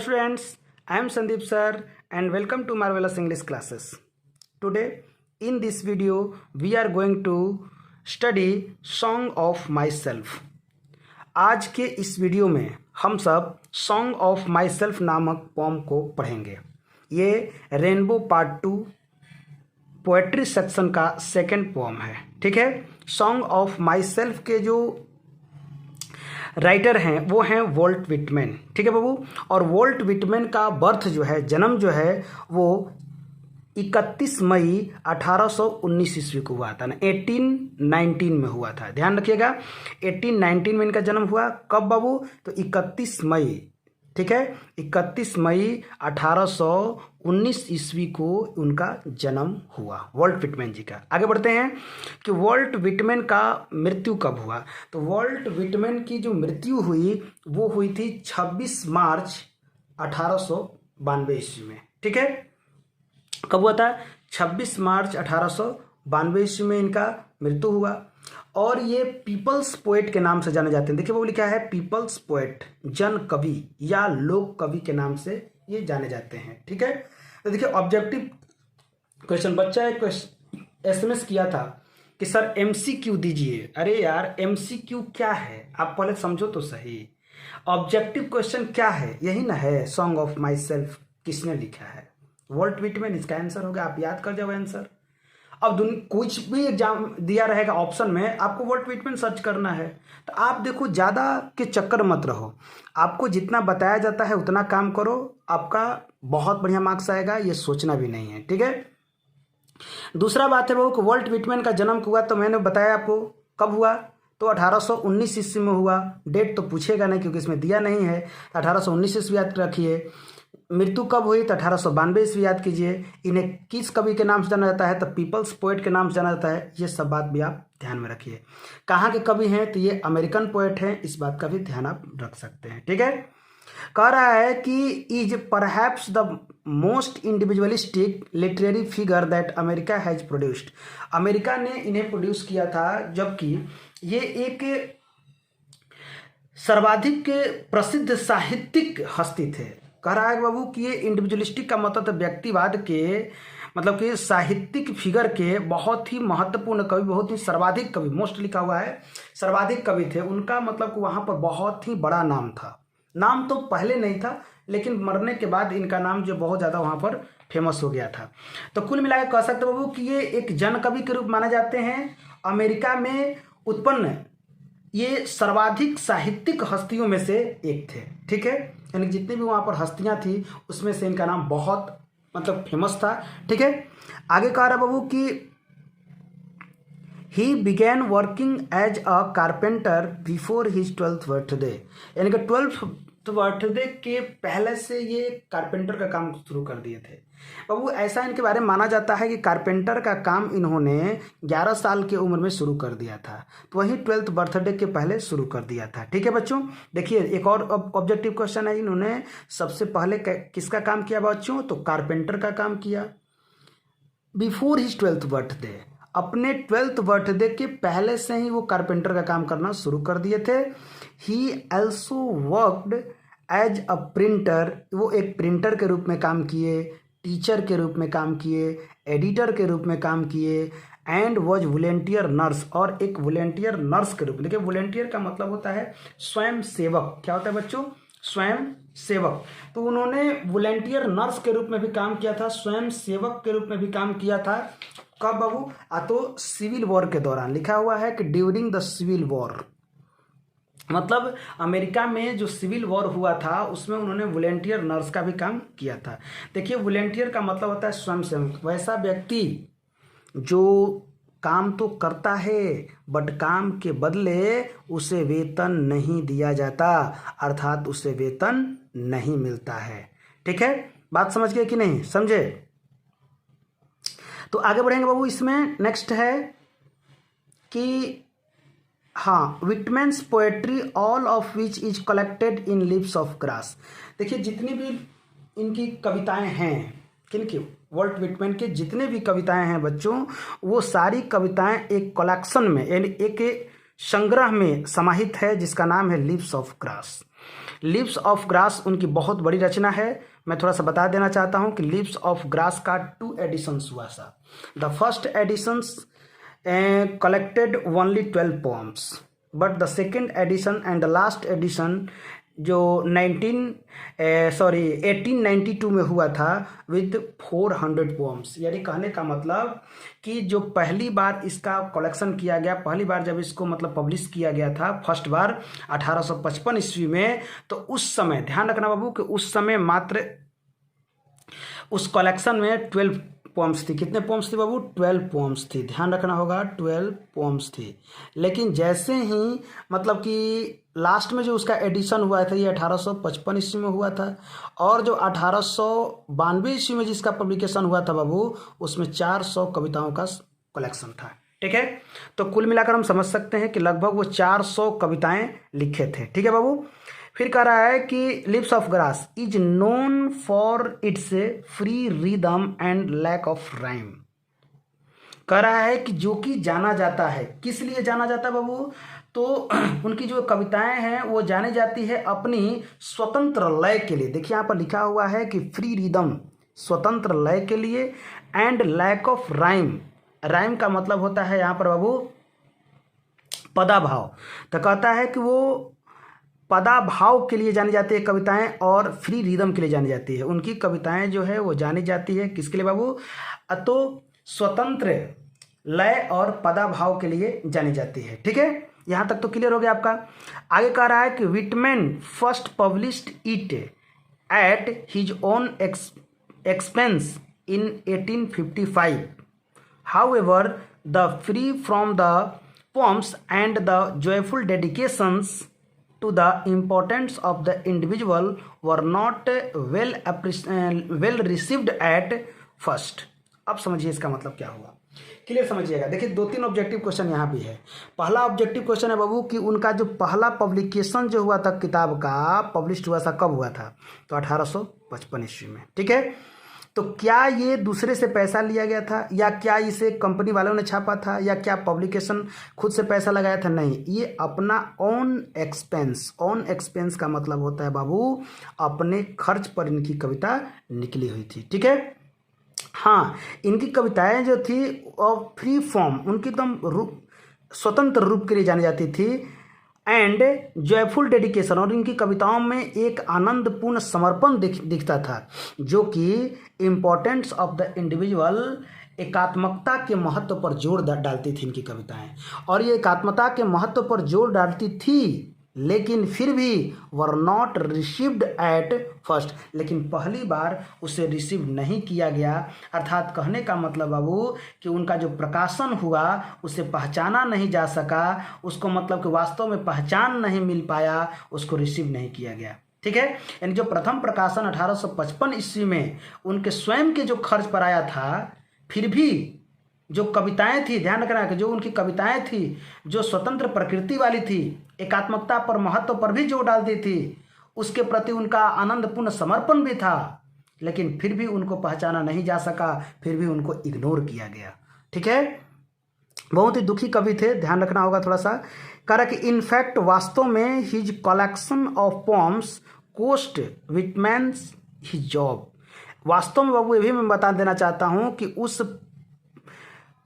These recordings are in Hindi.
students, I am Sandeep sir and welcome to Marvelous English classes. Today in this video we are going to study Song of Myself. आज के इस वीडियो में हम सब Song of Myself नामक पोम को पढ़ेंगे। ये रेनबो पार्ट 2 पोएट्री सेक्शन का सेकंड पोम है। ठीक है, Song of Myself के जो राइटर हैं वो हैं वॉल्ट विटमैन। ठीक है बाबू, और वॉल्ट विटमैन का बर्थ जो है, जन्म जो है वो 31 मई 1819 ईस्वी को हुआ था ना, 1819 में हुआ था। ध्यान रखिएगा, 1819 में इनका जन्म हुआ। कब बाबू? तो 31 मई। ठीक है, 31 मई 1819 ईस्वी को उनका जन्म हुआ, वॉल्ट विटमैन जी का। आगे बढ़ते हैं कि वॉल्ट विटमैन का मृत्यु कब हुआ। तो वॉल्ट विटमैन की जो मृत्यु हुई वो हुई थी 26 मार्च 1892 ईस्वी में। ठीक है, कब हुआ था? 26 मार्च 1892 ईस्वी में इनका मृत्यु हुआ। और ये पीपल्स पोएट के नाम से जाने जाते हैं। देखिए वो लिखा है पीपल्स पोएट, जन कवि या लोक कवि के नाम से ये जाने जाते हैं। ठीक है, तो देखिए ऑब्जेक्टिव क्वेश्चन, बच्चा एक एसएमएस किया था कि सर एमसीक्यू दीजिए। अरे यार एमसीक्यू क्या है, आप पहले समझो तो सही। ऑब्जेक्टिव क्वेश्चन क्या है? यही ना है सॉन्ग ऑफ माई सेल्फ किसने लिखा है? Walt Whitman. इसका आंसर होगा, आप याद कर जाओ आंसर। अब कुछ भी एग्जाम दिया रहेगा ऑप्शन में, आपको वॉल्ट विटमैन सर्च करना है। तो आप देखो, ज़्यादा के चक्कर मत रहो, आपको जितना बताया जाता है उतना काम करो, आपका बहुत बढ़िया मार्क्स आएगा, ये सोचना भी नहीं है। ठीक है, दूसरा बात है वो कि वॉल्ट विटमैन का जन्म हुआ, तो मैंने बताया आपको कब हुआ, तो 1819 ईस्वी में हुआ। डेट तो पूछेगा नहीं क्योंकि इसमें दिया नहीं है, 1819 ईस्वी याद रखिए। मृत्यु कब हुई? तो 1892 ईस्वी याद कीजिए। इन्हें किस कवि के नाम से जाना जाता है? तो पीपल्स पोएट के नाम से जाना जाता है। ये सब बात भी आप ध्यान में रखिए। कहाँ के कवि हैं? तो ये अमेरिकन पोएट हैं, इस बात का भी ध्यान आप रख सकते हैं। ठीक है, कह रहा है कि is perhaps the most individualistic literary figure that America has produced. America ने इन्हें प्रोड्यूस किया था, जबकि ये एक सर्वाधिक प्रसिद्ध साहित्यिक हस्ती थे। कह रहा है बाबू कि ये इंडिविजुअलिस्टिक का मतलब है व्यक्तिवाद के, मतलब कि साहित्यिक फिगर के बहुत ही महत्वपूर्ण कवि, बहुत ही सर्वाधिक कवि, मोस्ट लिखा हुआ है, सर्वाधिक कवि थे। उनका मतलब कि वहाँ पर बहुत ही बड़ा नाम था। नाम तो पहले नहीं था, लेकिन मरने के बाद इनका नाम जो बहुत ज़्यादा वहाँ पर फेमस हो गया था। तो कुल मिलाकर कह सकते बाबू कि ये एक जन कवि के रूप माने जाते हैं। अमेरिका में उत्पन्न ये सर्वाधिक साहित्यिक हस्तियों में से एक थे। ठीक है, यानी जितनी भी वहाँ पर हस्तियाँ थी उसमें से इनका नाम बहुत मतलब फेमस था। ठीक है, आगे कह रहा बाबू कि he began working as a carpenter before his 12th birthday, यानी कि 12th बर्थडे के पहले से ये कारपेंटर का काम शुरू कर दिए थे। बाबू ऐसा इनके बारे में माना जाता है कि कारपेंटर का काम इन्होंने 11 साल की उम्र में शुरू कर दिया था, तो वही 12th बर्थडे के पहले शुरू कर दिया था। ठीक है बच्चों, देखिए एक और ऑब्जेक्टिव क्वेश्चन है, इन्होंने सबसे पहले किसका काम किया बच्चों? तो कारपेंटर का काम किया बिफोर हिज 12th बर्थडे। अपने 12th बर्थडे के पहले से ही वो कारपेंटर का काम करना शुरू कर दिए थे। He also worked as a printer, वो एक प्रिंटर के रूप में काम किए, टीचर के रूप में काम किए, एडिटर के रूप में काम किए, एंड वॉज वॉलेंटियर नर्स, और एक वॉलेंटियर नर्स के रूप में। देखिए वॉलेंटियर का मतलब होता है स्वयं सेवक। क्या होता है बच्चों? स्वयं सेवक। तो उन्होंने वॉलेंटियर नर्स के रूप में भी काम किया था, स्वयं सेवक के रूप में भी काम किया था। कब बाबू? तो सिविल वॉर के दौरान। लिखा हुआ है कि ड्यूरिंग द सिविल वॉर, मतलब अमेरिका में जो सिविल वॉर हुआ था उसमें उन्होंने वॉलेंटियर नर्स का भी काम किया था। देखिए वॉलेंटियर का मतलब होता है स्वयंसेवक, वैसा व्यक्ति जो काम तो करता है बट काम के बदले उसे वेतन नहीं दिया जाता, अर्थात उसे वेतन नहीं मिलता है। ठीक है, बात समझ गए कि नहीं? समझे? तो आगे बढ़ेंगे बाबू। इसमें नेक्स्ट है कि हाँ, Whitman's poetry all of which is collected in lips of grass. देखिए जितनी भी इनकी कविताएं हैं, किनकी? वॉल्ट विटमैन के जितने भी कविताएं हैं बच्चों, वो सारी कविताएं एक कलेक्शन में, यानी एक संग्रह में समाहित है जिसका नाम है leaves of grass. Leaves of grass उनकी बहुत बड़ी रचना है। मैं थोड़ा सा बता देना चाहता हूँ कि लिव्स ऑफ ग्रास का 2 एडिशंस हुआ था। The first editions collected only 12 poems, but the second edition and the last edition जो 1892 में हुआ था विद 400 पोम्स। यानी कहने का मतलब कि जो पहली बार इसका कलेक्शन किया गया, पहली बार जब इसको मतलब पब्लिश किया गया था फर्स्ट बार 1855 ईस्वी में, तो उस समय ध्यान रखना बाबू कि उस समय मात्र उस कलेक्शन में 12 पोम्स थी। कितने पोम्स थी बाबू? 12 पोम्स थी। ध्यान रखना होगा 12 पोम्स थी। लेकिन जैसे ही मतलब कि लास्ट में जो उसका एडिशन हुआ था ये 1855 ईस्वी में हुआ था, और जो 1892 ईस्वी में जिसका पब्लिकेशन हुआ था बाबू उसमें 400 कविताओं का कलेक्शन था। ठीक है, तो कुल मिलाकर हम समझ सकते हैं कि लगभग वो 400 कविताएं लिखे थे। ठीक है बाबू। फिर कह रहा है कि leaves of grass is known for its free rhythm and lack of rhyme. कह रहा है कि जो कि जाना जाता है, किस लिए जाना जाता है बाबू? तो उनकी जो कविताएं हैं वो जानी जाती है अपनी स्वतंत्र लय के लिए। देखिए यहाँ पर लिखा हुआ है कि फ्री रिदम, स्वतंत्र लय के लिए, and lack of rhyme. Rhyme का मतलब होता है यहाँ पर बाबू पदाभाव। तो कहता है कि वो पदाभाव के लिए जानी जाती है कविताएं और फ्री रिदम के लिए जानी जाती है। उनकी कविताएं जो है वो जानी जाती है किसके लिए बाबू? तो स्वतंत्र लय और पदाभाव के लिए जानी जाती है। ठीक है, यहाँ तक तो क्लियर हो गया आपका। आगे कह रहा है कि Whitman first published it at his own expense in 1855। However, the free from the poems and the joyful dedications to the importance of the individual were not well received at first। अब समझिए इसका मतलब क्या हुआ, क्लियर समझिएगा। देखिए 2-3 ऑब्जेक्टिव क्वेश्चन यहाँ भी है। पहला ऑब्जेक्टिव क्वेश्चन है बाबू कि उनका जो पहला पब्लिकेशन जो हुआ था किताब का, पब्लिश हुआ था, कब हुआ था? तो 1855 ईस्वी में। ठीक है, तो क्या ये दूसरे से पैसा लिया गया था, या क्या इसे कंपनी वालों ने छापा था, या क्या पब्लिकेशन खुद से पैसा लगाया था? नहीं, ये अपना ऑन एक्सपेंस। ऑन एक्सपेंस का मतलब होता है बाबू अपने खर्च पर इनकी कविता निकली हुई थी। ठीक है, हाँ, इनकी कविताएं जो थी और फ्री फॉर्म, उनकी एकदम स्वतंत्र रूप के लिए जानी जाती थी, एंड जॉयफुल डेडिकेशन, और इनकी कविताओं में एक आनंदपूर्ण समर्पण दिखता था, जो कि इम्पोर्टेंस ऑफ द इंडिविजुअल, एकात्मकता के महत्व पर जोर डालती थी इनकी कविताएं। और ये एकात्मता के महत्व पर जोर डालती थी, लेकिन फिर भी were not received at first, लेकिन पहली बार उसे रिसीव नहीं किया गया। अर्थात कहने का मतलब बाबू कि उनका जो प्रकाशन हुआ उसे पहचाना नहीं जा सका, उसको मतलब कि वास्तव में पहचान नहीं मिल पाया, उसको रिसीव नहीं किया गया। ठीक है, यानी जो प्रथम प्रकाशन 1855 ईस्वी में उनके स्वयं के जो खर्च पर आया था, फिर भी जो कविताएं थी, ध्यान रखना कि जो उनकी कविताएं थी जो स्वतंत्र प्रकृति वाली थी, एकात्मकता पर, महत्व पर भी जोर डालती थी, उसके प्रति उनका आनंदपूर्ण समर्पण भी था, लेकिन फिर भी उनको पहचाना नहीं जा सका, फिर भी उनको इग्नोर किया गया। ठीक है, बहुत ही दुखी कवि थे, ध्यान रखना होगा थोड़ा सा। कह रहा कि इनफैक्ट वास्तव में his collection of poems cost Whitman's his job. वास्तव में बाबू ये भी मैं बता देना चाहता हूँ कि उस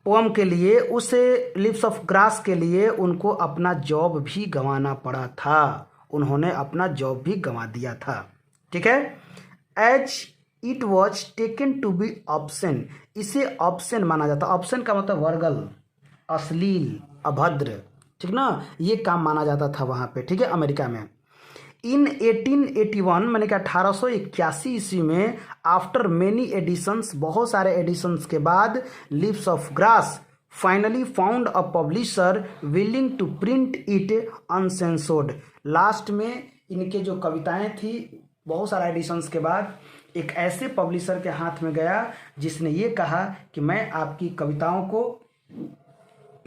पोम के लिए, उस लिव्स ऑफ ग्रास के लिए उनको अपना जॉब भी गंवाना पड़ा था। उन्होंने अपना जॉब भी गंवा दिया था। ठीक है, as it was taken to be obscene, इसे ऑब्सेन माना जाता। ऑब्सेन का मतलब वर्गल, अश्लील, अभद्र, ठीक ना, ये काम माना जाता था वहाँ पे। ठीक है, अमेरिका में। इन 1881 मैंने कहा 1881 ईस्वी में, आफ्टर मेनी एडिशंस, बहुत सारे एडिशंस के बाद, leaves of grass finally found a publisher willing to print it uncensored. Last में इनके जो कविताएं थी, बहुत सारे एडिशंस के बाद एक ऐसे पब्लिशर के हाथ में गया जिसने ये कहा कि मैं आपकी कविताओं को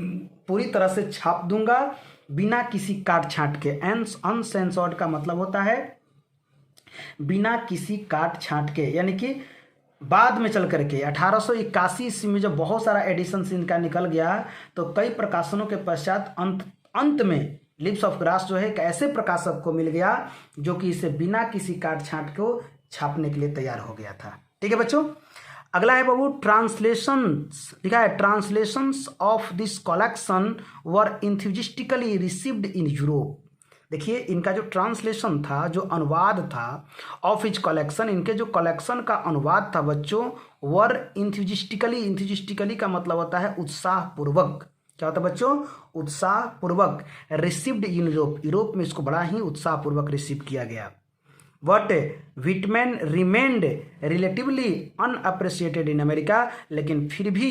पूरी तरह से छाप दूंगा बिना किसी काट छांट के। अनसेंसर्ड का मतलब होता है बिना किसी काट छांट के, यानी कि बाद में चल करके 1881 ईस्वी में जब बहुत सारा एडिशन इनका निकल गया, तो कई प्रकाशनों के पश्चात अंत में लिप्स ऑफ ग्रास जो है एक ऐसे प्रकाशक को मिल गया जो कि इसे बिना किसी काट छांट को छापने के लिए तैयार हो गया था। ठीक है बच्चों, अगला है बाबू ट्रांसलेशंस, लिखा है translations of this collection were enthusiastically received in Europe. देखिए इनका जो ट्रांसलेशन था, जो अनुवाद था ऑफ हिज कलेक्शन, इनके जो कलेक्शन का अनुवाद था बच्चों, वर इंथ्यूजिस्टिकली, इंथ्यूजिस्टिकली का मतलब होता है उत्साहपूर्वक। क्या होता है बच्चों? उत्साहपूर्वक रिसीव्ड इन यूरोप, यूरोप में इसको बड़ा ही उत्साहपूर्वक रिसीव किया गया। But Whitman remained relatively unappreciated in America, लेकिन फिर भी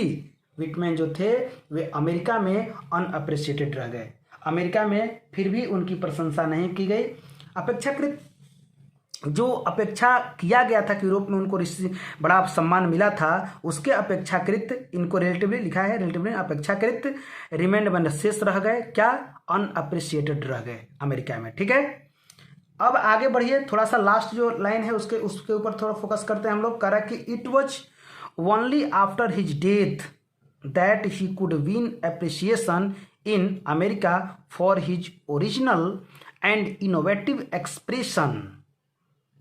विटमैन जो थे वे अमेरिका में अनअप्रिशिएटेड रह गए। अमेरिका में फिर भी उनकी प्रशंसा नहीं की गई। अपेक्षाकृत जो अपेक्षा किया गया था कि यूरोप में उनको बड़ा सम्मान मिला था, उसके अपेक्षाकृत इनको रिलेटिवली, लिखा है रिलेटिवली अपेक्षाकृत, रिमेंड बन शेष रह गए। क्या? अनअप्रिशिएटेड रह गए अमेरिका में। ठीक है, अब आगे बढ़िए, थोड़ा सा लास्ट जो लाइन है उसके ऊपर थोड़ा फोकस करते हैं हम लोग। कह रहा है कि it was only after his death that he could win appreciation in America for his original and innovative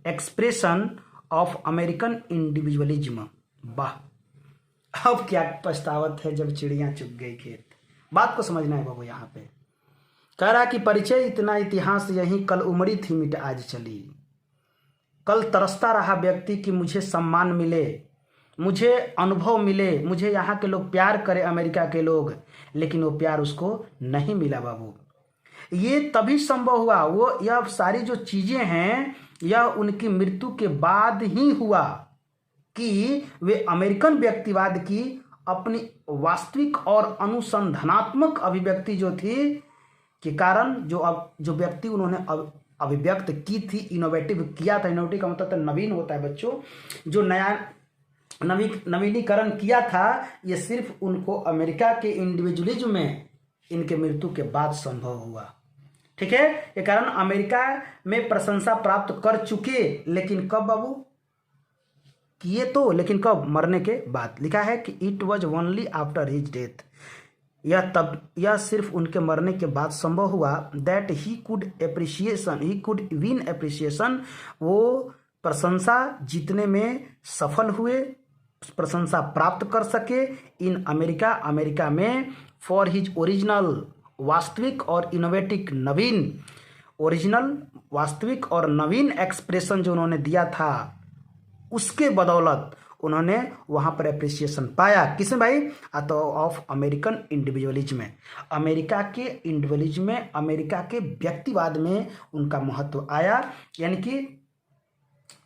expression of American individualism. वाह, अब क्या पछतावत है जब चिड़ियां चुग गई खेत। बात को समझना है बाबू यहाँ पे। कह रहा कि परिचय इतना इतिहास यही कल उमड़ी थी मिट आज चली। कल तरसता रहा व्यक्ति कि मुझे सम्मान मिले, मुझे अनुभव मिले, मुझे यहाँ के लोग प्यार करे, अमेरिका के लोग, लेकिन वो प्यार उसको नहीं मिला बाबू। ये तभी संभव हुआ, वो यह सारी जो चीजें हैं यह उनकी मृत्यु के बाद ही हुआ कि वे अमेरिकन व्यक्तिवाद की अपनी वास्तविक और अनुसंधानात्मक अभिव्यक्ति जो थी के कारण जो व्यक्ति उन्होंने अभिव्यक्त की थी, इनोवेटिव किया था। इनोवेटिव का मतलब नवीन होता है बच्चों, जो नया नवीनीकरण किया था, ये सिर्फ उनको अमेरिका के इंडिविजुअलिज्म में इनके मृत्यु के बाद संभव हुआ। ठीक है, ये कारण अमेरिका में प्रशंसा प्राप्त कर चुके, लेकिन कब बाबू किए तो, लेकिन कब? मरने के बाद। लिखा है कि it was only after his death, यह सिर्फ उनके मरने के बाद संभव हुआ। That he could win appreciation, वो प्रशंसा जीतने में सफल हुए, प्रशंसा प्राप्त कर सके इन अमेरिका में फॉर हिज ओरिजिनल, वास्तविक और इनोवेटिव नवीन, ओरिजिनल वास्तविक और नवीन एक्सप्रेशन जो उन्होंने दिया था, उसके बदौलत उन्होंने वहां पर एप्रिसिएशन पाया। किसमें भाई? तो ऑफ अमेरिकन इंडिविजुअलिज्म में, अमेरिका के इंडिविजुअलिज्म में, अमेरिका के व्यक्तिवाद में उनका महत्व आया। यानी कि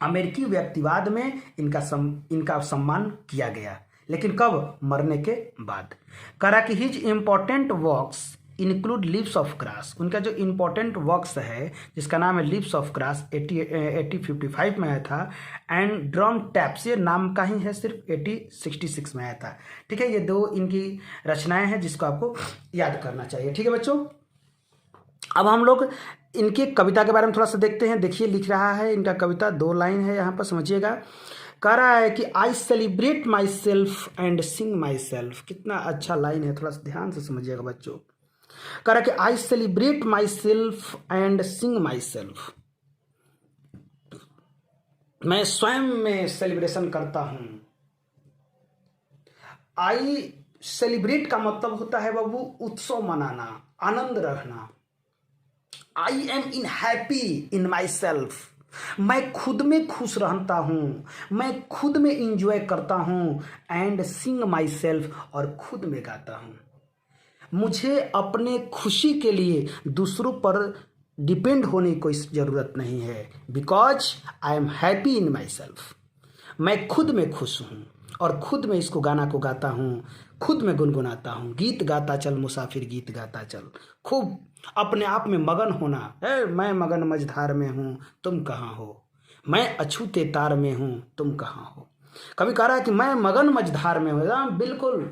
अमेरिकी व्यक्तिवाद में इनका सम्मान किया गया, लेकिन कब? मरने के बाद। कहा कि his important works include lips of grass, उनका जो इंपॉर्टेंट वर्क्स है जिसका नाम है लिप्स ऑफ ग्रास, 1855 में आया था, एंड ड्रम टैप्स, ये नाम का ही है, सिर्फ 1866 में आया था। ठीक है, ये दो इनकी रचनाएं हैं जिसको आपको याद करना चाहिए। ठीक है बच्चों, अब हम लोग इनकी कविता के बारे में थोड़ा सा देखते हैं। देखिए लिख रहा है इनका कविता, 2 लाइन है यहाँ पर, समझिएगा। कह रहा है कि I celebrate my self and Singh my self. कितना अच्छा लाइन है, थोड़ा सा ध्यान से समझिएगा बच्चों। कह रहा कि I celebrate my self and Singh my self, मैं स्वयं में सेलिब्रेशन करता हूं। आई सेलिब्रेट का मतलब होता है बाबू उत्सव मनाना, आनंद रखना। I am in happy in my self, मैं खुद में खुश रहता हूँ, मैं खुद में इंजॉय करता हूँ। एंड सिंग माई सेल्फ, और खुद में गाता हूँ। मुझे अपने खुशी के लिए दूसरों पर डिपेंड होने की कोई ज़रूरत नहीं है, because I am happy in my self. मैं खुद में खुश हूँ और खुद में इसको गाना को गाता हूँ, खुद में गुनगुनाता हूँ। गीत गाता चल मुसाफिर गीत गाता चल, खूब अपने आप में मगन होना है। मैं मगन मझधार में हूँ, तुम कहाँ हो, मैं अछूते तार में हूँ, तुम कहाँ हो। कभी कह रहा है कि मैं मगन मझधार में हूँ, बिल्कुल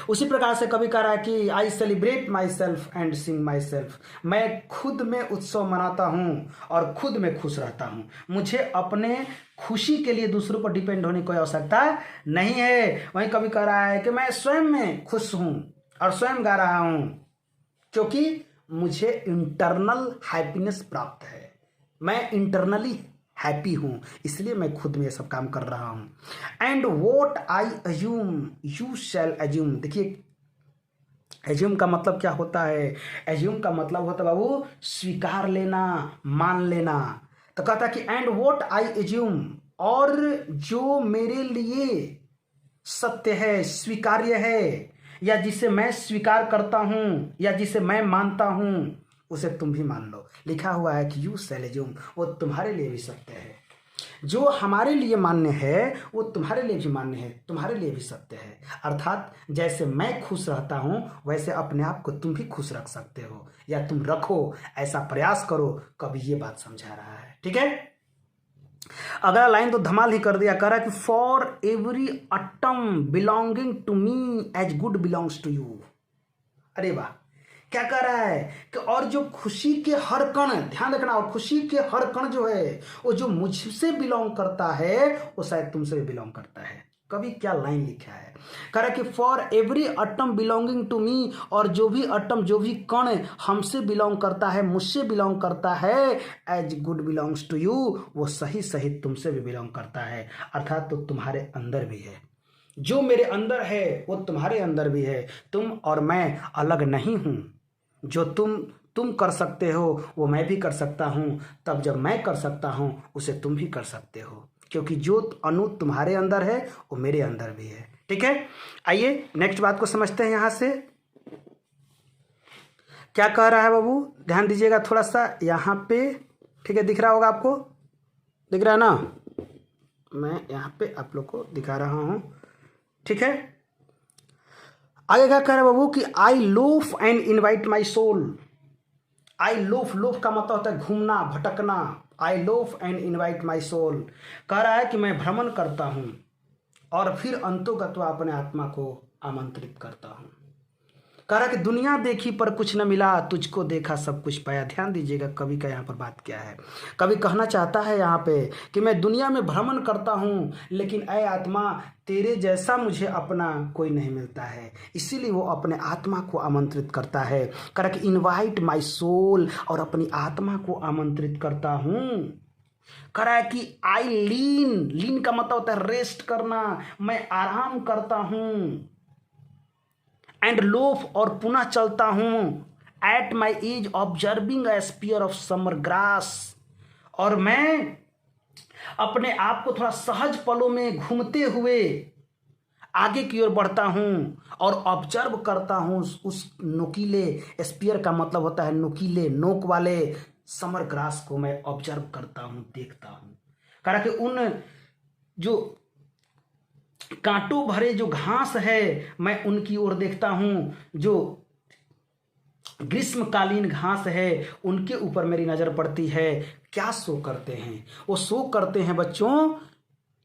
उसी प्रकार से कभी कह रहा है कि I celebrate my self and Singh my self, मैं खुद में उत्सव मनाता हूँ और खुद में खुश रहता हूँ। मुझे अपने खुशी के लिए दूसरों पर डिपेंड होने की कोई आवश्यकता नहीं है। वहीं कभी कह रहा है कि मैं स्वयं में खुश हूँ और स्वयं गा रहा हूँ, क्योंकि मुझे इंटरनल हैप्पीनेस प्राप्त है, मैं इंटरनली हैप्पी हूं, इसलिए मैं खुद में ये सब काम कर रहा हूं। And what I assume you shall assume. देखिए एज्यूम का मतलब क्या होता है? एज्यूम का मतलब होता है बाबू स्वीकार लेना, मान लेना। तो कहता कि एंड वॉट आई एज्यूम, और जो मेरे लिए सत्य है, स्वीकार्य है, या जिसे मैं स्वीकार करता हूं, या जिसे मैं मानता हूं, उसे तुम भी मान लो। लिखा हुआ है कि यू शैल अज्यूम, वो तुम्हारे लिए भी सत्य है। जो हमारे लिए मान्य है वो तुम्हारे लिए भी मान्य है, तुम्हारे लिए भी सत्य है। अर्थात जैसे मैं खुश रहता हूं वैसे अपने आप को तुम भी खुश रख सकते हो, या तुम रखो, ऐसा प्रयास करो। कभी ये बात समझा रहा है, ठीक है। अगला लाइन तो धमाल ही कर दिया, कह रहा है कि for every atom belonging to me as good belongs to you. अरे वाह, क्या कह रहा है कि और जो खुशी के हर कण, ध्यान रखना, और खुशी के हर कण जो है वो जो मुझसे बिलोंग करता है वो शायद तुमसे भी बिलोंग करता है। कभी क्या लाइन लिखा है, कह रहा है कि for every atom belonging to me, और जो भी अटम, जो भी कण हमसे बिलोंग करता है, मुझसे बिलोंग करता है, as good belongs to you, वो सही सही तुमसे भी बिलोंग करता है। अर्थात तो तुम्हारे अंदर भी है, जो मेरे अंदर है वो तुम्हारे अंदर भी है। तुम और मैं अलग नहीं हूं। जो तुम कर सकते हो वो मैं भी कर सकता हूं, तब जब मैं कर सकता हूं उसे तुम भी कर सकते हो, क्योंकि जो अणु तुम्हारे अंदर है वो मेरे अंदर भी है, ठीक है। आइए नेक्स्ट बात को समझते हैं। यहां से क्या कह रहा है बाबू, ध्यान दीजिएगा थोड़ा सा यहां पे, ठीक है। दिख रहा होगा आपको, दिख रहा है ना, मैं यहां पे आप लोग को दिखा रहा हूं, ठीक है। आगे क्या कह रहा है बाबू कि I loaf and invite my soul. I loaf, loaf का मतलब होता है घूमना, भटकना। I loaf and invite my soul, कह रहा है कि मैं भ्रमण करता हूं और फिर अंतोगत्वा अपने आत्मा को आमंत्रित करता हूं। कह रहा कि दुनिया देखी पर कुछ न मिला, तुझको देखा सब कुछ पाया। ध्यान दीजिएगा कवि का यहाँ पर बात क्या है। कवि कहना चाहता है यहाँ पे कि मैं दुनिया में भ्रमण करता हूँ, लेकिन ऐ आत्मा तेरे जैसा मुझे अपना कोई नहीं मिलता है, इसीलिए वो अपने आत्मा को आमंत्रित करता है। कह रहा कि इनवाइट माई सोल, और अपनी आत्मा को आमंत्रित करता हूँ। कह रहा है कि आई लीन, लीन का मतलब होता है रेस्ट करना, मैं आराम करता हूँ। एंड लोफ, और पुनः चलता हूं। At my age observing a spear of summer grass, और मैं अपने आप को थोड़ा सहज पलों में घूमते हुए आगे की ओर बढ़ता हूं और ऑब्जर्व करता हूं उस नुकीले, स्पीयर का मतलब होता है नुकीले, नोक वाले समर ग्रास को मैं ऑब्जर्व करता हूं, देखता हूं। कह रहा कि उन जो कांटों भरे जो घास है मैं उनकी ओर देखता हूं, जो ग्रीष्मकालीन घास है उनके ऊपर मेरी नजर पड़ती है। क्या शो करते हैं? वो शो करते हैं बच्चों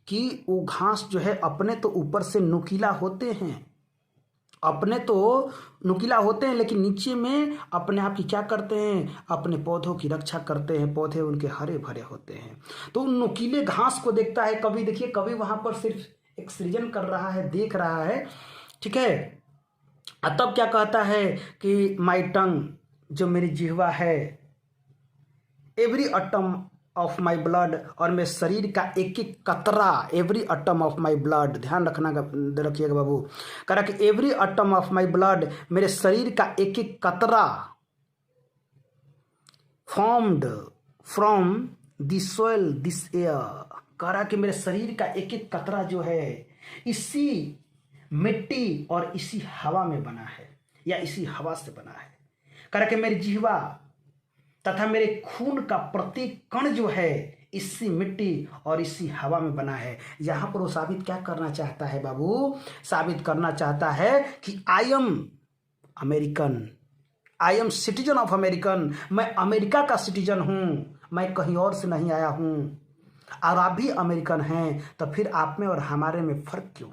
कि वो घास जो है अपने तो ऊपर से नुकीला होते हैं, अपने तो नुकीला होते हैं, लेकिन नीचे में अपने आप की क्या करते हैं, अपने पौधों की रक्षा करते हैं, पौधे उनके हरे भरे होते हैं। तो उन नुकीले घास को देखता है कवि। देखिए कवि वहां पर सिर्फ एक सृजन कर रहा है, देख रहा है, ठीक है। तब क्या कहता है कि माई टंग, जो मेरी जिह्वा है, every autumn of my blood, और मेरे शरीर का एक एक कतरा, every autumn of my blood, ध्यान रखिएगा बाबू। कह रहा कि every autumn of my blood, मेरे शरीर का एक एक कतरा, formed from this soil this air. कह रहा कि मेरे शरीर का एक एक कतरा जो है इसी मिट्टी और इसी हवा में बना है, या इसी हवा से बना है। कह रहा कि मेरी जिह्वा तथा मेरे खून का प्रत्येक कण जो है इसी मिट्टी और इसी हवा में बना है। यहां पर वो साबित क्या करना चाहता है बाबू? साबित करना चाहता है कि I am American, I am citizen of American, मैं अमेरिका का सिटीजन हूं, मैं कहीं और से नहीं आया हूं। और आप भी अमेरिकन हैं, तो फिर आप में और हमारे में फर्क क्यों?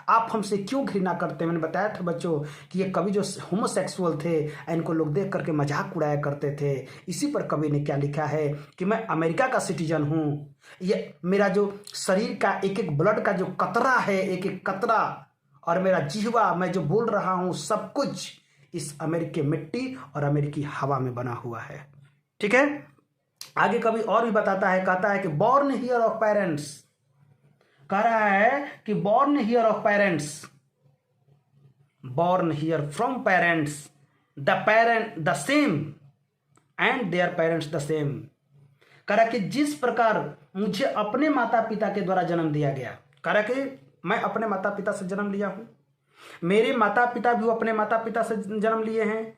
आप हमसे क्यों घृणा करते हैं? मैंने बताया था बच्चों कि ये कवि जो होमोसेक्सुअल थे, इनको लोग देख करके मजाक उड़ाया करते थे। इसी पर कवि ने क्या लिखा है कि मैं अमेरिका का सिटीजन हूं, ये मेरा जो शरीर का एक एक ब्लड का जो कतरा है, एक एक कतरा, और मेरा जिह्वा, मैं जो बोल रहा हूं सब कुछ, इस अमेरिकी मिट्टी और अमेरिकी हवा में बना हुआ है। ठीक है, आगे कभी और भी बताता है, कहता है कि बॉर्न हियर ऑफ पेरेंट्स, कह रहा है कि born here of parents, born here from parents, the parent the same and their parents the same. कह रहा कि जिस प्रकार मुझे अपने माता पिता के द्वारा जन्म दिया गया, कह रहा कि मैं अपने माता पिता से जन्म लिया हूं, मेरे माता पिता भी अपने माता पिता से जन्म लिए हैं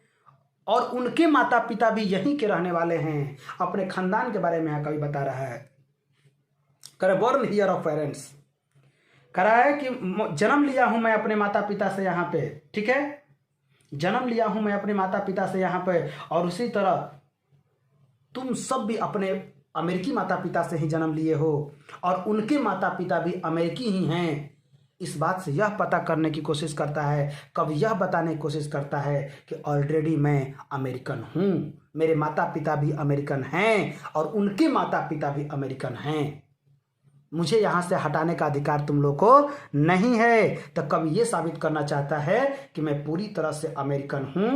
और उनके माता पिता भी यहीं के रहने वाले हैं। अपने खानदान के बारे में यहाँ कवि बता रहा है। कह रहा बॉर्न हियर ऑफ पेरेंट्स, कह रहा है कि जन्म लिया हूं मैं अपने माता पिता से यहाँ पे। ठीक है, जन्म लिया हूं मैं अपने माता पिता से यहाँ पे, और उसी तरह तुम सब भी अपने अमेरिकी माता पिता से ही जन्म लिए हो और उनके माता पिता भी अमेरिकी ही हैं। इस बात से यह पता करने की कोशिश करता है, कब यह बताने की कोशिश करता है कि ऑलरेडी मैं अमेरिकन हूं, मेरे माता पिता भी अमेरिकन हैं और उनके माता पिता भी अमेरिकन हैं, मुझे यहां से हटाने का अधिकार तुम लोग को नहीं है। तो कभी ये साबित करना चाहता है कि मैं पूरी तरह से अमेरिकन हूं,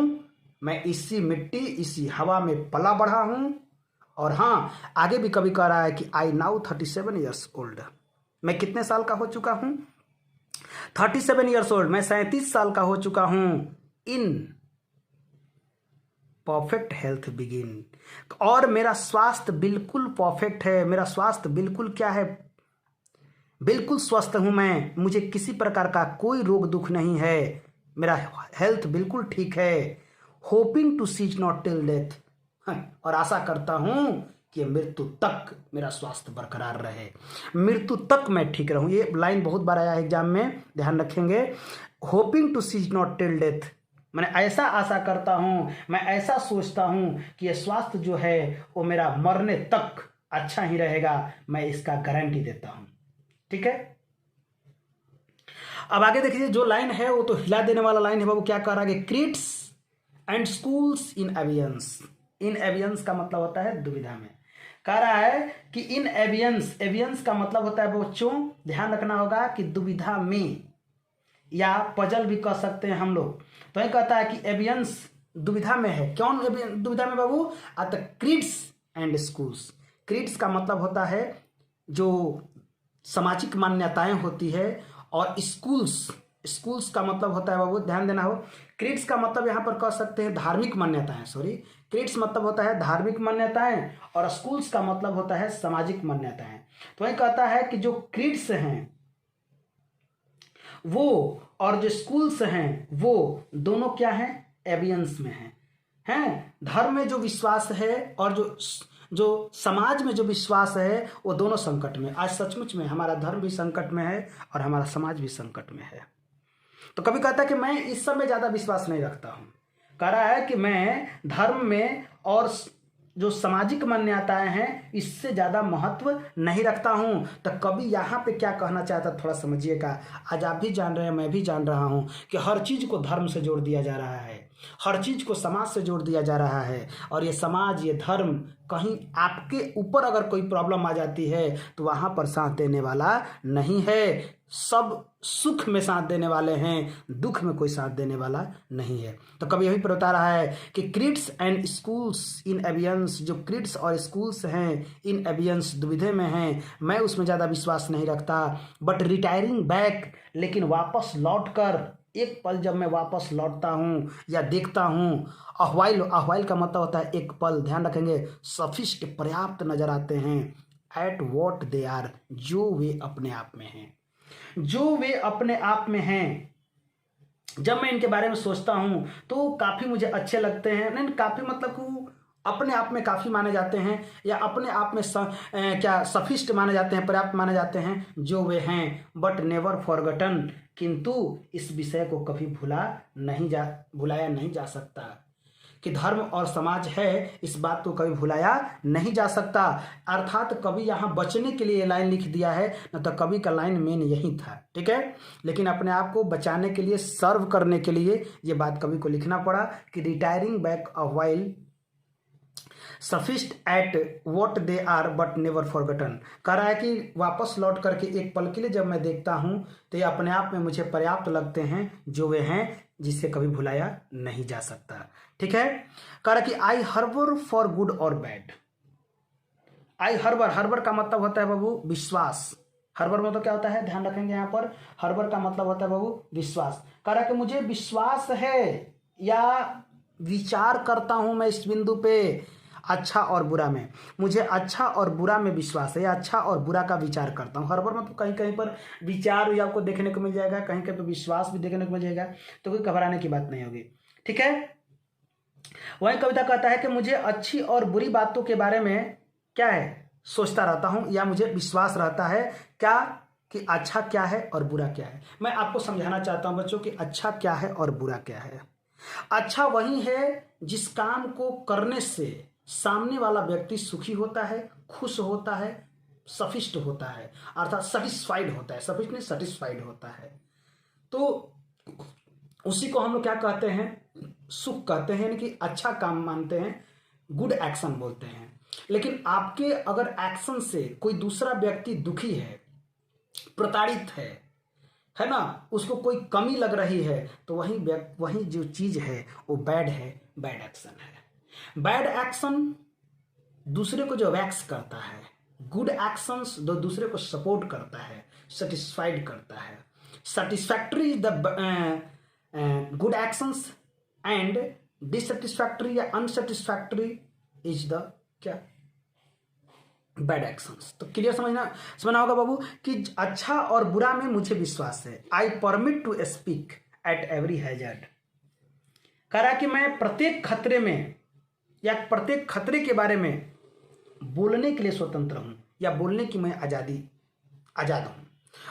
मैं इसी मिट्टी इसी हवा में पला बढ़ा हूं। और हाँ, आगे भी कभी कह रहा है कि आई नाउ 37 ईयर्स ओल्ड, मैं कितने साल का हो चुका हूं? 37 ईयर्स ओल्ड, मैं 37 साल का हो चुका हूं। इन परफेक्ट हेल्थ बिगिन, और मेरा स्वास्थ्य बिल्कुल परफेक्ट है, मेरा स्वास्थ्य बिल्कुल क्या है, बिल्कुल स्वस्थ हूं मैं, मुझे किसी प्रकार का कोई रोग दुख नहीं है, मेरा हेल्थ बिल्कुल ठीक है। Hoping to cease not till death, और आशा करता हूं कि मृत्यु तक मेरा स्वास्थ्य बरकरार रहे, मृत्यु तक मैं ठीक रहूं। ये लाइन बहुत बार आया है एग्जाम में, ध्यान रखेंगे। Hoping to cease not till death, मैंने ऐसा आशा करता हूं, मैं ऐसा सोचता हूं कि ये स्वास्थ्य जो है वो मेरा मरने तक अच्छा ही रहेगा, मैं इसका गारंटी देता हूं। ठीक है, अब आगे देखिए, जो लाइन है वो तो हिला देने वाला लाइन है बाबू। क्या कह रहा है? क्रीट्स एंड स्कूल्स इन एवियंस। इन एवियंस का मतलब होता है दुविधा में। कह रहा है कि इन एवियंस, एवियंस का मतलब होता है बच्चों, ध्यान रखना होगा कि दुविधा में, या पजल भी कह सकते हैं हम लोग। तो ये कहता है कि एवियंस दुविधा में है। क्यों दुविधा में बाबू? Creeds and schools. क्रीड्स का मतलब होता है जो सामाजिक मान्यताएं होती है, और स्कूल्स, स्कूल्स का मतलब होता है बाबू, ध्यान देना हो, क्रीड्स का मतलब यहां पर कह सकते हैं धार्मिक मान्यताएं, सॉरी, क्रीड्स मतलब होता है धार्मिक मान्यताएं और स्कूल्स का मतलब होता है सामाजिक मान्यताएं। तो ये कहता है कि जो क्रीड्स हैं वो और जो स्कूल्स हैं वो दोनों क्या हैं? एवियंस में हैं। धर्म में जो विश्वास है और जो समाज में जो विश्वास है वो दोनों संकट में। आज सचमुच में हमारा धर्म भी संकट में है और हमारा समाज भी संकट में है। तो कभी कहता है कि मैं इस सब में ज्यादा विश्वास नहीं रखता हूं, कह रहा है कि मैं धर्म में और जो सामाजिक मान्यताएं हैं इससे ज्यादा महत्व नहीं रखता हूं। तो कभी यहां पे क्या कहना चाहता, थोड़ा समझिएगा। आज आप भी जान रहे हैं, मैं भी जान रहा हूं कि हर चीज को धर्म से जोड़ दिया जा रहा है, हर चीज को समाज से जोड़ दिया जा रहा है, और ये समाज, ये धर्म, कहीं आपके ऊपर अगर कोई प्रॉब्लम आ जाती है तो वहां पर साथ देने वाला नहीं है। सब सुख में साथ देने वाले हैं, दुख में कोई साथ देने वाला नहीं है। तो कभी यही पर बता रहा है कि क्रीड्स एंड स्कूल्स इन एवियंस, जो क्रीड्स और स्कूल्स हैं इन एवियंस, दुविधा में हैं, मैं उसमें ज़्यादा विश्वास नहीं रखता। बट रिटायरिंग बैक, लेकिन वापस लौट कर, एक पल जब मैं वापस लौटता हूँ या देखता हूँ, अहवाइल, अहवाइल का मतलब होता है एक पल, ध्यान रखेंगे, सफिष्ट, पर्याप्त नजर आते हैं। एट वॉट दे आर, जो वे अपने आप में हैं, जो वे अपने आप में हैं। जब मैं इनके बारे में सोचता हूं तो काफी मुझे अच्छे लगते हैं। नहीं, काफी मतलब कि अपने आप में काफी माने जाते हैं, या अपने आप में क्या सफिष्ट माने जाते हैं, पर्याप्त माने जाते हैं जो वे हैं। बट नेवर फॉरगटन, किंतु इस विषय को कभी भुलाया नहीं जा सकता कि धर्म और समाज है, इस बात को कभी भुलाया नहीं जा सकता। अर्थात कभी यहाँ बचने के लिए लाइन लिख दिया है, न तो कभी का लाइन मेन यही था। ठीक है, लेकिन अपने आप को बचाने के लिए, सर्व करने के लिए ये बात कभी को लिखना पड़ा कि retiring back a while sufficed at what they are but never forgotten. कह रहा है कि वापस लौट करके एक पल के लिए जब मैं देखता हूं तो ये अपने आप में मुझे पर्याप्त लगते हैं जो वे हैं, जिसे कभी भुलाया नहीं जा सकता। ठीक है, कह रहा कि आई हर्बर फॉर गुड और बैड। आई हर्बर, हर्बर का मतलब होता है बाबू विश्वास। हर्बर मतलब क्या होता है, ध्यान रखेंगे यहाँ पर, हर्बर का मतलब होता है बाबू विश्वास। कह रहा कि मुझे विश्वास है या विचार करता हूं मैं इस बिंदु पे अच्छा और बुरा में, मुझे अच्छा और बुरा में विश्वास है या अच्छा और बुरा का विचार करता हूँ। हर्बर मतलब कहीं कहीं पर विचार भी आपको देखने को मिल जाएगा, कहीं कहीं पर विश्वास भी देखने को मिल जाएगा, तो कोई घबराने की बात नहीं होगी। ठीक है, वही कविता कहता है कि मुझे अच्छी और बुरी बातों के बारे में क्या है, सोचता रहता हूं या मुझे विश्वास रहता है क्या, कि अच्छा क्या है और बुरा क्या है। मैं आपको समझाना चाहता हूं बच्चों कि अच्छा क्या है और बुरा क्या है। अच्छा वही है जिस काम को करने से सामने वाला व्यक्ति सुखी होता है, खुश होता है, सफिष्ट होता है, अर्थात सेटिस्फाइड होता है, सफिष्ट नहीं सेटिस्फाइड होता है, तो उसी को हम लोग क्या कहते हैं, सुख कहते हैं, यानी कि अच्छा काम मानते हैं, गुड एक्शन बोलते हैं। लेकिन आपके अगर एक्शन से कोई दूसरा व्यक्ति दुखी है, प्रताड़ित है ना, उसको कोई कमी लग रही है, तो वही जो चीज है वो बैड है, बैड एक्शन है। बैड एक्शन दूसरे को जो वैक्स करता है, गुड एक्शंस जो दूसरे को सपोर्ट करता है, सेटिस्फाइड करता है। Satisfactory is the good actions and dissatisfactory या अनसेटिस्फैक्टरी इज द क्या, बैड एक्शंस। तो क्लियर समझना होगा बाबू कि अच्छा और बुरा में मुझे विश्वास है। I permit to speak at every hazard. कह रहा कि मैं प्रत्येक खतरे में या प्रत्येक खतरे के बारे में बोलने के लिए स्वतंत्र हूं या बोलने की मैं आजाद हूं।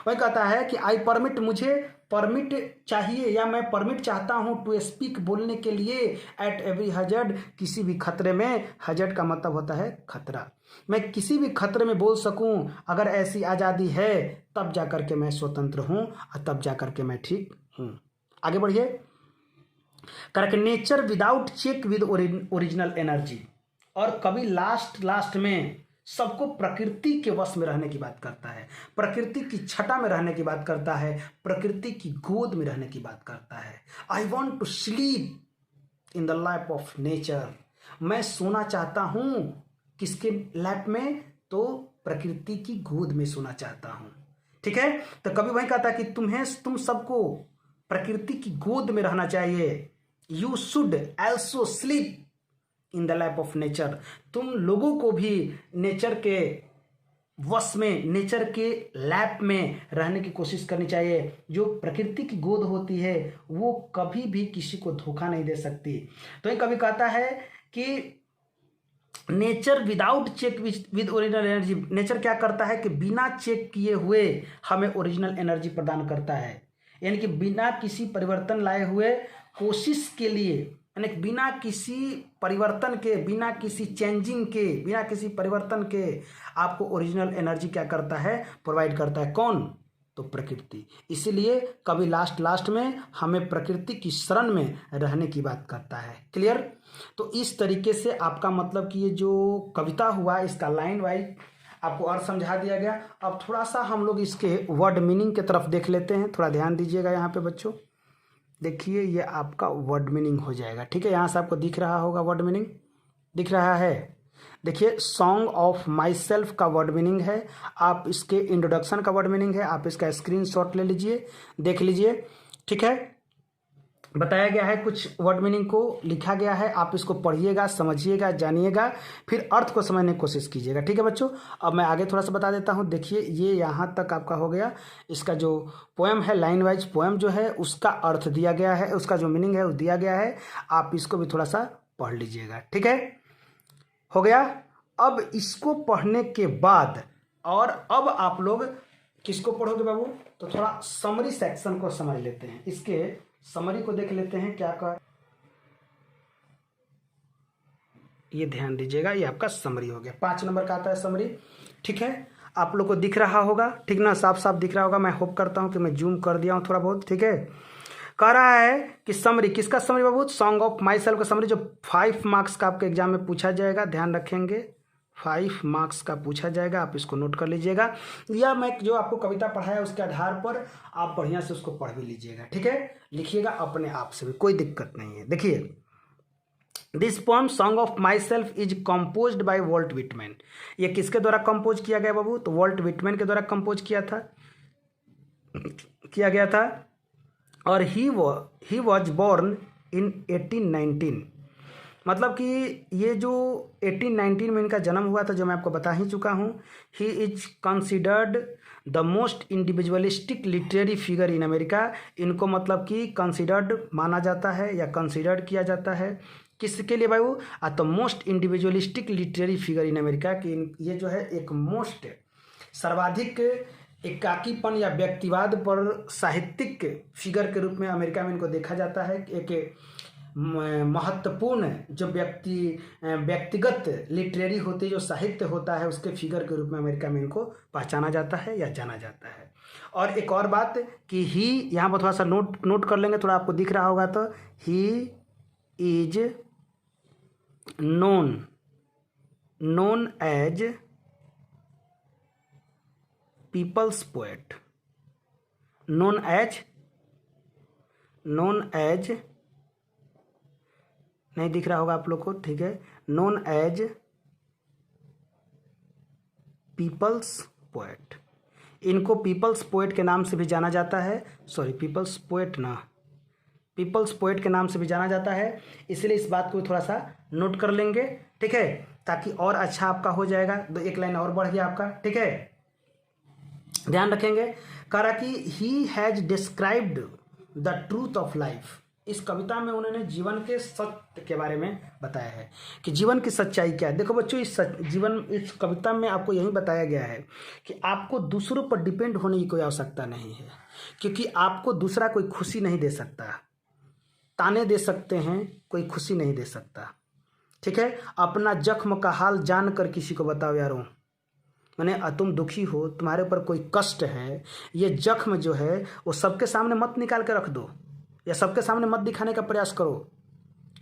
वही कहता है कि आई परमिट, मुझे परमिट चाहिए या मैं परमिट चाहता हूं टू स्पीक, बोलने के लिए, एट एवरी हजर्ड, किसी भी खतरे में। हजर्ड का मतलब होता है खतरा। मैं किसी भी खतरे में बोल सकूं, अगर ऐसी आज़ादी है तब जाकर के मैं स्वतंत्र हूं और तब जाकर के मैं ठीक हूं। आगे बढ़िए, करके nature without check with original energy. और कभी लास्ट में सबको प्रकृति के वश में रहने की बात करता है, प्रकृति की छटा में रहने की बात करता है, प्रकृति की गोद में रहने की बात करता है। I want to sleep in the lap of nature. मैं सोना चाहता हूं किसके लैप में, तो प्रकृति की गोद में सोना चाहता हूं। ठीक है, तो कभी वही कहता है कि तुम सबको प्रकृति की गोद में रहना चाहिए। You should also sleep in the lap of nature. तुम लोगों को भी नेचर के वश में, नेचर के लैप में रहने की कोशिश करनी चाहिए। जो प्रकृति की गोद होती है वो कभी भी किसी को धोखा नहीं दे सकती। तो ये कभी कहता है कि nature without check with original energy. Nature क्या करता है कि बिना चेक किए हुए हमें ओरिजिनल एनर्जी प्रदान करता है, यानी कि बिना किसी परिवर्तन लाए हुए कोशिश के लिए, यानी बिना किसी परिवर्तन के, बिना किसी चेंजिंग के, बिना किसी परिवर्तन के आपको ओरिजिनल एनर्जी क्या करता है, प्रोवाइड करता है। कौन, तो प्रकृति। इसीलिए कभी लास्ट में हमें प्रकृति की शरण में रहने की बात करता है। क्लियर। तो इस तरीके से आपका मतलब कि ये जो कविता हुआ इसका लाइन वाइज आपको अर्थ समझा दिया गया। अब थोड़ा सा हम लोग इसके वर्ड मीनिंग की तरफ देख लेते हैं। थोड़ा ध्यान दीजिएगा यहाँ पे बच्चों, देखिए ये आपका वर्ड मीनिंग हो जाएगा। ठीक है, यहाँ से आपको दिख रहा होगा, वर्ड मीनिंग दिख रहा है। देखिए सॉन्ग ऑफ माई सेल्फ का वर्ड मीनिंग है, आप इसके इंट्रोडक्शन का वर्ड मीनिंग है, आप इसका स्क्रीनशॉट ले लीजिए, देख लीजिए। ठीक है, बताया गया है, कुछ वर्ड मीनिंग को लिखा गया है, आप इसको पढ़िएगा, समझिएगा, जानिएगा, फिर अर्थ को समझने की कोशिश कीजिएगा। ठीक है बच्चों, अब मैं आगे थोड़ा सा बता देता हूँ। देखिए ये यहाँ तक आपका हो गया। इसका जो पोएम है, लाइन वाइज पोएम जो है उसका अर्थ दिया गया है, उसका जो मीनिंग है वो दिया गया है, आप इसको भी थोड़ा सा पढ़ लीजिएगा। ठीक है, हो गया। अब इसको पढ़ने के बाद और अब आप लोग किसको पढ़ोगे बाबू, तो थोड़ा समरी सेक्शन को समझ लेते हैं, इसके समरी को देख लेते हैं क्या कहा। ये ध्यान दीजिएगा, ये आपका समरी हो गया। 5 नंबर का आता है समरी। ठीक है, आप लोग को दिख रहा होगा, ठीक ना, साफ साफ दिख रहा होगा। मैं होप करता हूं कि मैं जूम कर दिया हूं थोड़ा बहुत। ठीक है, कह रहा है कि समरी, किसका summary Babu, song of my self का समरी, जो 5 मार्क्स का आपके एग्जाम में पूछा जाएगा, ध्यान रखेंगे 5 मार्क्स का पूछा जाएगा, आप इसको नोट कर लीजिएगा, या मैं जो आपको कविता पढ़ाया उसके आधार पर आप बढ़िया से उसको पढ़ भी लीजिएगा, ठीक है। लिखिएगा अपने आप से भी, कोई दिक्कत नहीं है। देखिए, this poem song of my self is composed bye Walt Whitman. ये किसके द्वारा कंपोज किया गया बाबू? तो वॉल्ट विटमैन के द्वारा कंपोज किया गया था। और ही वॉज बोर्न इन 1819। मतलब कि ये जो 1819 में इनका जन्म हुआ था, जो मैं आपको बता ही चुका हूँ। He is considered the most individualistic literary figure in America. इनको मतलब कि कंसिडर्ड माना जाता है या कंसिडर्ड किया जाता है किसके लिए भाई? वो the most individualistic literary figure in America, कि ये जो है एक मोस्ट सर्वाधिक एकाकीपन या व्यक्तिवाद पर साहित्यिक फिगर के रूप में अमेरिका में इनको देखा जाता है। एक महत्वपूर्ण जो व्यक्तिगत लिटरेरी होती है, जो साहित्य होता है, उसके फिगर के रूप में अमेरिका में इनको पहचाना जाता है या जाना जाता है। और एक और बात कि ही, यहाँ पर थोड़ा सा नोट कर लेंगे, थोड़ा आपको दिख रहा होगा, तो he is known as people's poet, known as नहीं दिख रहा होगा आप लोग को, ठीक है, known as people's poet। इनको पीपल्स पोएट के नाम से भी जाना जाता है, पीपल्स पोएट के नाम से भी जाना जाता है। इसलिए इस बात को थोड़ा सा नोट कर लेंगे, ठीक है, ताकि और अच्छा आपका हो जाएगा। तो एक लाइन और बढ़ गया आपका, ठीक है, ध्यान रखेंगे। कह रहा कि he has described the truth of life. इस कविता में उन्होंने जीवन के सत्य के बारे में बताया है कि जीवन की सच्चाई क्या है। देखो बच्चों, इस कविता में आपको यही बताया गया है कि आपको दूसरों पर डिपेंड होने की कोई आवश्यकता नहीं है, क्योंकि आपको दूसरा कोई खुशी नहीं दे सकता। ताने दे सकते हैं, कोई खुशी नहीं दे सकता, ठीक है। अपना जख्म का हाल जान कर किसी को बताओ यारों, मैंने तुम दुखी हो, तुम्हारे ऊपर कोई कष्ट है, ये जख्म जो है वो सबके सामने मत निकाल के रख दो, या सबके सामने मत दिखाने का प्रयास करो,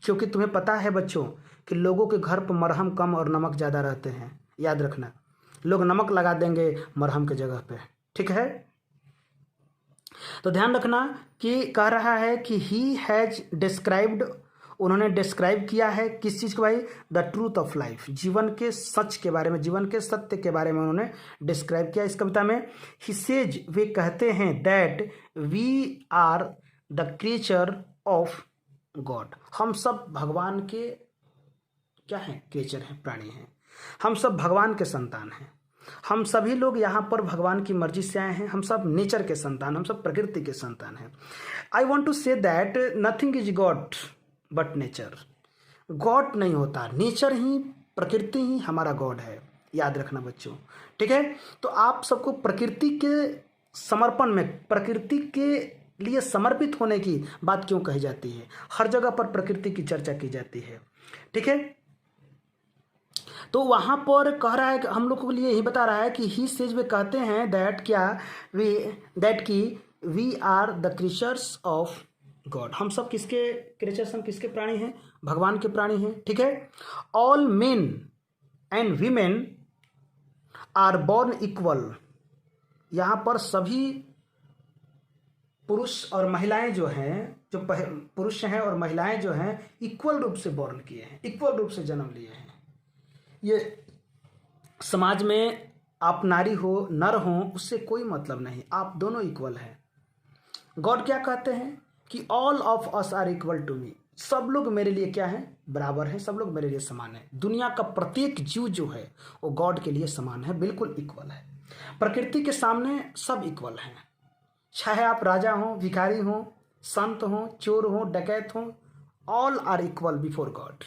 क्योंकि तुम्हें पता है बच्चों कि लोगों के घर पर मरहम कम और नमक ज़्यादा रहते हैं। याद रखना, लोग नमक लगा देंगे मरहम के जगह पे, ठीक है। तो ध्यान रखना कि कह रहा है कि ही हैज डिस्क्राइब्ड, उन्होंने डिस्क्राइब किया है किस चीज़ को भाई? द ट्रूथ ऑफ लाइफ, जीवन के सच के बारे में, जीवन के सत्य के बारे में उन्होंने डिस्क्राइब किया इस कविता में। ही सेज, वे कहते हैं, that we are the creature of God. हम सब भगवान के क्या हैं? क्रिएचर हैं, प्राणी हैं। हम सब भगवान के संतान हैं। हम सभी लोग यहाँ पर भगवान की मर्जी से आए हैं। हम सब नेचर के संतान, हम सब प्रकृति के संतान हैं। I want to say that nothing is God but nature. God नहीं होता, नेचर ही, प्रकृति ही हमारा गॉड है। याद रखना बच्चों, ठीक है। तो आप सबको प्रकृति के समर्पण में, प्रकृति के लिए समर्पित होने की बात क्यों कही जाती है? हर जगह पर प्रकृति की चर्चा की जाती है, ठीक है। तो वहां पर कह रहा है कि हम लोगों के लिए यही बता रहा है कि ही सेज, वे कहते हैं दैट की we are the creatures of God. हम सब किसके क्रिएचर्स, हम किसके प्राणी हैं? भगवान के प्राणी हैं, ठीक है। All men and women are born equal. यहाँ पर सभी पुरुष और महिलाएं जो हैं, जो पुरुष हैं और महिलाएं जो हैं, इक्वल रूप से बॉर्न किए हैं, इक्वल रूप से जन्म लिए हैं। ये समाज में आप नारी हो नर हो उससे कोई मतलब नहीं, आप दोनों इक्वल हैं। गॉड क्या कहते हैं कि all of us are equal to me. सब लोग मेरे लिए क्या हैं? बराबर हैं, सब लोग मेरे लिए समान हैं। दुनिया का प्रत्येक जीव जो है वो गॉड के लिए समान है, बिल्कुल इक्वल है। प्रकृति के सामने सब इक्वल हैं, चाहे आप राजा हो, भिखारी हो, संत हो, चोर हो, डकैत हो, all are equal before God.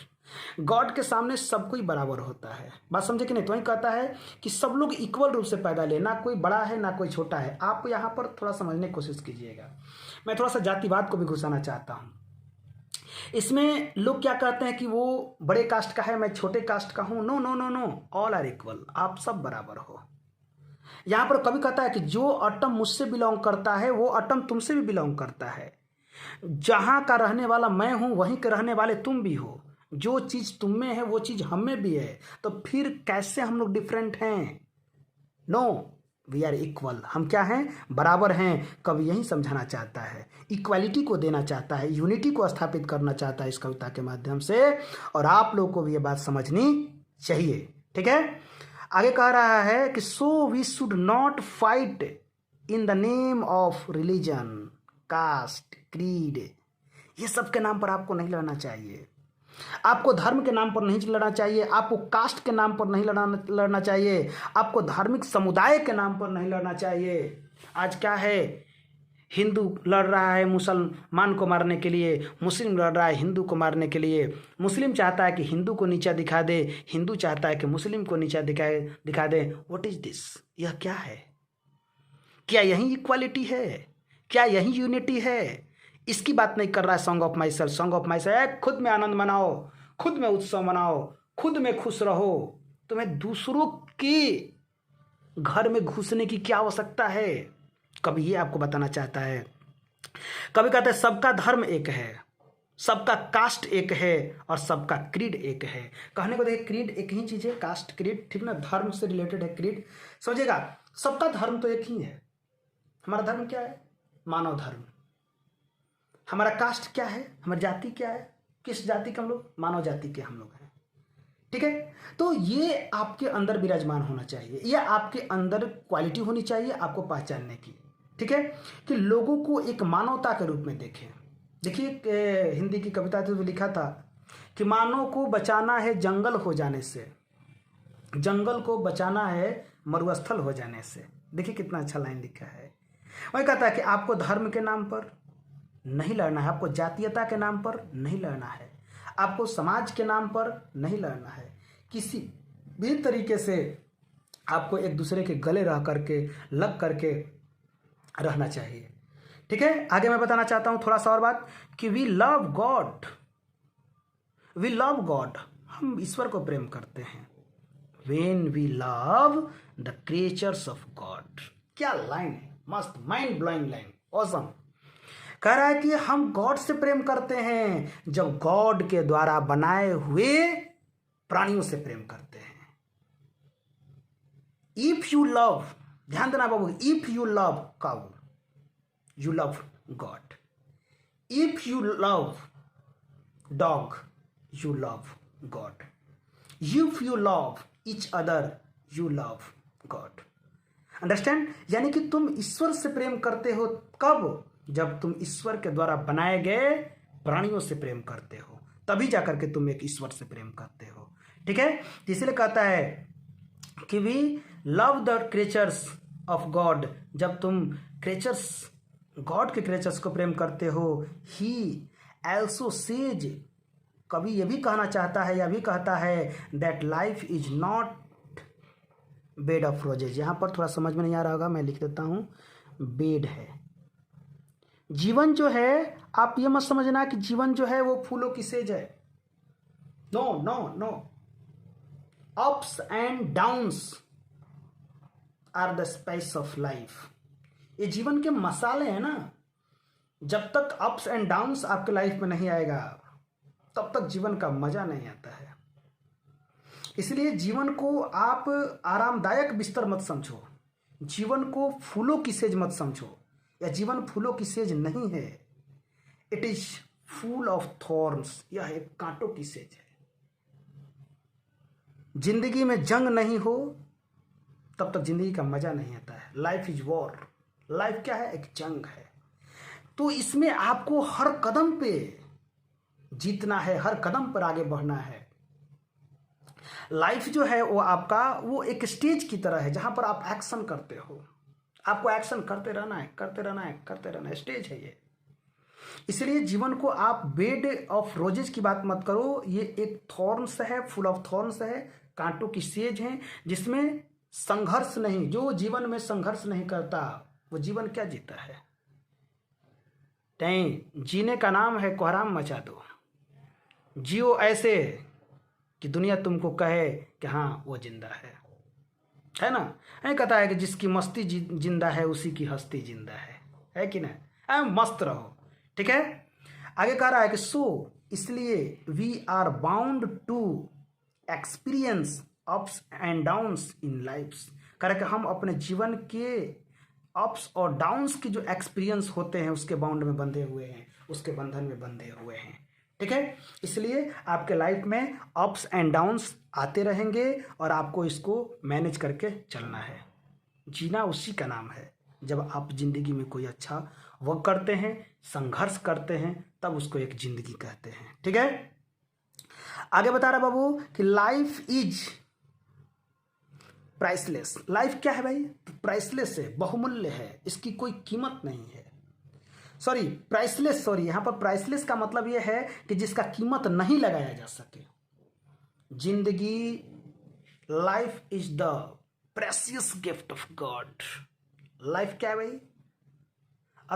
God के सामने सब कोई बराबर होता है। बात समझे कि नहीं? तो वही कहता है कि सब लोग इक्वल रूप से पैदा ले, ना कोई बड़ा है ना कोई छोटा है। आप यहाँ पर थोड़ा समझने की कोशिश कीजिएगा। मैं थोड़ा सा जातिवाद को भी घुसाना चाहता हूँ इसमें। लोग क्या कहते हैं कि वो बड़े कास्ट का है, मैं छोटे कास्ट का हूँ। No no no no, all are equal, आप सब बराबर हो। यहाँ पर कभी कहता है कि जो एटम मुझसे बिलोंग करता है वो एटम तुमसे भी बिलोंग करता है। जहाँ का रहने वाला मैं हूँ वहीं के रहने वाले तुम भी हो। जो चीज़ तुम में है वो चीज़ हम में भी है, तो फिर कैसे हम लोग डिफरेंट हैं? No, we are equal. हम क्या हैं? बराबर हैं। कवि यही समझाना चाहता है, इक्वालिटी को देना चाहता है, यूनिटी को स्थापित करना चाहता है इस कविता के माध्यम से, और आप लोगों को भी ये बात समझनी चाहिए। ठीक है, आगे कह रहा है कि so we should not fight in the name of religion, caste, creed, ये सब के नाम पर आपको नहीं लड़ना चाहिए। आपको धर्म के नाम पर नहीं लड़ना चाहिए, आपको कास्ट के नाम पर नहीं लड़ना चाहिए, आपको धार्मिक समुदाय के नाम पर नहीं लड़ना चाहिए। आज क्या है, हिंदू लड़ रहा है मुसलमान को मारने के लिए, मुस्लिम लड़ रहा है हिंदू को मारने के लिए, मुस्लिम चाहता है कि हिंदू को नीचा दिखा दे, हिंदू चाहता है कि मुस्लिम को नीचा दिखा दे। What is this? यह क्या है? क्या यही इक्वालिटी है? क्या यही यूनिटी है? इसकी बात नहीं कर रहा है song of my self. Song of my self, खुद में आनंद मनाओ, खुद में उत्सव मनाओ, खुद में खुश रहो। तुम्हें दूसरों के घर में घुसने की क्या आवश्यकता है? कभी ये आपको बताना चाहता है। कभी कहते हैं सबका धर्म एक है, सबका कास्ट एक है, और सबका क्रीड एक है। कहने को देखिए, क्रीड एक ही चीज है, कास्ट क्रीड, ठीक ना, धर्म से रिलेटेड है क्रीड। समझिएगा, सबका धर्म तो एक ही है। हमारा धर्म क्या है? मानव धर्म। हमारा कास्ट क्या है? हमारी जाति क्या है? किस जाति के हम लोग? मानव जाति के हम लोग हैं। ठीक है, तो ये आपके अंदर विराजमान होना चाहिए, ये आपके अंदर क्वालिटी होनी चाहिए आपको पहचानने की। ठीक है, कि लोगों को एक मानवता के रूप में देखें। देखिए, हिंदी की कविता थी तो लिखा था कि मानव को बचाना है जंगल हो जाने से, जंगल को बचाना है मरुस्थल हो जाने से। देखिए कितना अच्छा लाइन लिखा है। वही कहता है कि आपको धर्म के नाम पर नहीं लड़ना है, आपको जातीयता के नाम पर नहीं लड़ना है, आपको समाज के नाम पर नहीं लड़ना है, किसी भी तरीके से आपको एक दूसरे के गले रह करके, लग करके रहना चाहिए। ठीक है, आगे मैं बताना चाहता हूं थोड़ा सा और बात कि we love God, we love God, हम ईश्वर को प्रेम करते हैं। When we love the creatures of God. क्या लाइन है, मस्त, माइंड ब्लोइंग लाइन, ऑसम। कह रहा है कि हम गॉड से प्रेम करते हैं जब गॉड के द्वारा बनाए हुए प्राणियों से प्रेम करते हैं। इफ यू लव, ध्यान देना बाबू, if you love cow you love God, if you love dog you love God, if you love each other you love God. Understand? यानी कि तुम ईश्वर से प्रेम करते हो कब? जब तुम ईश्वर के द्वारा बनाए गए प्राणियों से प्रेम करते हो, तभी जाकर के तुम एक ईश्वर से प्रेम करते हो। ठीक है, इसलिए कहता है कि we love the creatures of God. जब तुम क्रिएचर्स, गॉड के क्रिएचर्स को प्रेम करते हो, ही एल्सो सेज, कभी यह भी कहना चाहता है, यह भी कहता है that life is not bed of roses. यहां पर थोड़ा समझ में नहीं आ रहा होगा, मैं लिख देता हूं, बेड है। जीवन जो है, आप ये मत समझना कि जीवन जो है वो फूलों की सेज है। No no no, ups and downs are the spice of life. ये जीवन के मसाले हैं ना। जब तक अप्स एंड डाउन्स आपके लाइफ में नहीं आएगा तब तक जीवन का मजा नहीं आता है। इसलिए जीवन को आप आरामदायक बिस्तर मत समझो, जीवन को फूलों की सेज मत समझो। यह जीवन फूलों की सेज नहीं है, it is full of thorns, यह एक कांटों की सेज है। जिंदगी में जंग नहीं हो तब तक जिंदगी का मजा नहीं आता है। लाइफ इज वॉर, लाइफ क्या है? एक जंग है। तो इसमें आपको हर कदम पे जीतना है, हर कदम पर आगे बढ़ना है। लाइफ जो है वो आपका, वो एक स्टेज की तरह है जहां पर आप एक्शन करते हो, आपको एक्शन करते रहना है, करते रहना है, करते रहना है, स्टेज है ये। इसलिए जीवन को आप बेड ऑफ रोजेज की बात मत करो, ये एक थॉर्न्स है, फुल ऑफ थॉर्न्स है, कांटों की सेज है जिसमें संघर्ष नहीं। जो जीवन में संघर्ष नहीं करता वो जीवन क्या जीता है? नहीं, जीने का नाम है कोहराम मचा दो, जियो ऐसे कि दुनिया तुमको कहे कि हाँ वो जिंदा है ना? नहीं कहता है कि जिसकी मस्ती जिंदा है उसी की हस्ती जिंदा है कि ना? मस्त रहो। ठीक है, आगे कह रहा है कि सो इसलिए we are bound to experience ups and downs in lifes. कारण हम अपने जीवन के अप्स और डाउन्स की जो एक्सपीरियंस होते हैं उसके बाउंड में बंधे हुए हैं, उसके बंधन में बंधे हुए हैं। ठीक है, इसलिए आपके लाइफ में अप्स एंड डाउन्स आते रहेंगे और आपको इसको मैनेज करके चलना है। जीना उसी का नाम है। जब आप जिंदगी में कोई अच्छा वर्क करते हैं, संघर्ष करते हैं, तब उसको एक जिंदगी कहते हैं। ठीक है, आगे बता रहा बाबू कि लाइफ इज प्राइसलेस। लाइफ क्या है भाई? प्राइसलेस है, बहुमूल्य है, इसकी कोई कीमत नहीं है। प्राइसलेस, यहां पर प्राइसलेस का मतलब यह है कि जिसका कीमत नहीं लगाया जा सके। जिंदगी, life is the precious gift of God. Life क्या है भाई?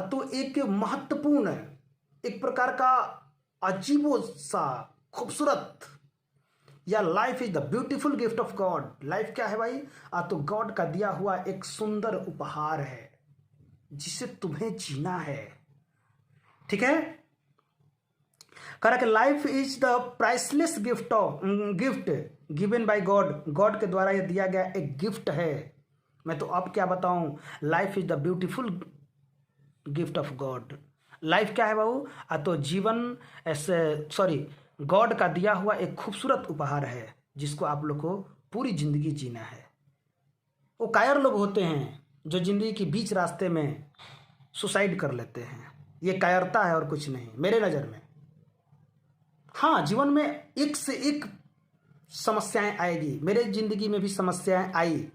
तो एक महत्वपूर्ण, एक प्रकार का अजीबो सा खूबसूरत, या life is the beautiful gift of God. Life क्या है भाई? तो गॉड का दिया हुआ एक सुंदर उपहार है जिसे तुम्हें जीना है। ठीक है, correct. Life is the priceless gift given by God. God के द्वारा यह दिया गया एक गिफ्ट है। मैं तो अब क्या बताऊं, life is the beautiful gift of God. Life क्या है बाबू? तो जीवन ऐसे गॉड का दिया हुआ एक खूबसूरत उपहार है जिसको आप लोग को पूरी जिंदगी जीना है। वो कायर लोग होते हैं जो जिंदगी के बीच रास्ते में सुसाइड कर लेते हैं। ये कायरता है और कुछ नहीं मेरे नज़र में। हाँ, जीवन में एक से एक समस्याएं आएगी। मेरे जिंदगी में भी समस्याएं आई,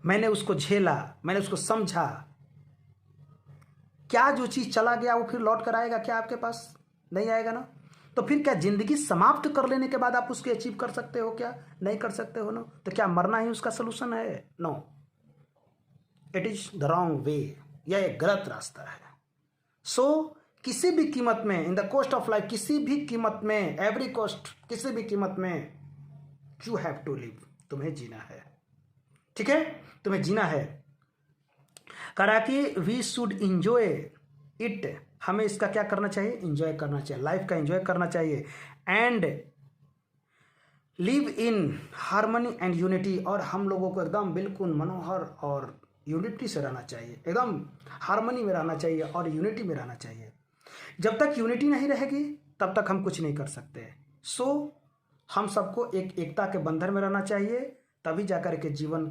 मैंने उसको झेला, मैंने उसको समझा। क्या जो चीज़ चला गया वो फिर लौट कर आएगा क्या आपके पास? नहीं आएगा ना। तो फिर क्या जिंदगी समाप्त कर लेने के बाद आप उसको अचीव कर सकते हो क्या? नहीं कर सकते हो ना। तो क्या मरना ही उसका सलूशन है? No, it is the wrong way. यह एक गलत रास्ता है। किसी भी कीमत में, in the cost of life, किसी भी कीमत में, एवरी कॉस्ट, किसी भी कीमत में, यू हैव टू लिव। तुम्हें जीना है। ठीक है, तुम्हें जीना है। करा कि वी शुड इंजॉय इट। हमें इसका क्या करना चाहिए? इंजॉय करना चाहिए। लाइफ का इंजॉय करना चाहिए। And live in harmony and unity. और हम लोगों को एकदम बिल्कुल मनोहर और यूनिटी से रहना चाहिए, एकदम हार्मनी में रहना चाहिए और यूनिटी में रहना चाहिए। जब तक यूनिटी नहीं रहेगी तब तक हम कुछ नहीं कर सकते। हम सबको एक एकता के बंधन में रहना चाहिए, तभी जाकर के जीवन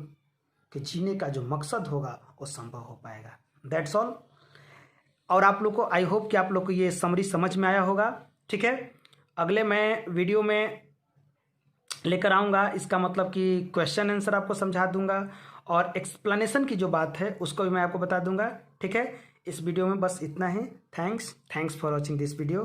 के जीने का जो मकसद होगा वो संभव हो पाएगा। That's all. और आप लोग को, आई होप कि आप लोग को ये समरी समझ में आया होगा। ठीक है, अगले मैं वीडियो में लेकर आऊँगा, इसका मतलब कि क्वेश्चन आंसर आपको समझा दूंगा और एक्सप्लेनेशन की जो बात है उसको भी मैं आपको बता दूंगा। ठीक है, इस वीडियो में बस इतना ही। Thanks for watching this video.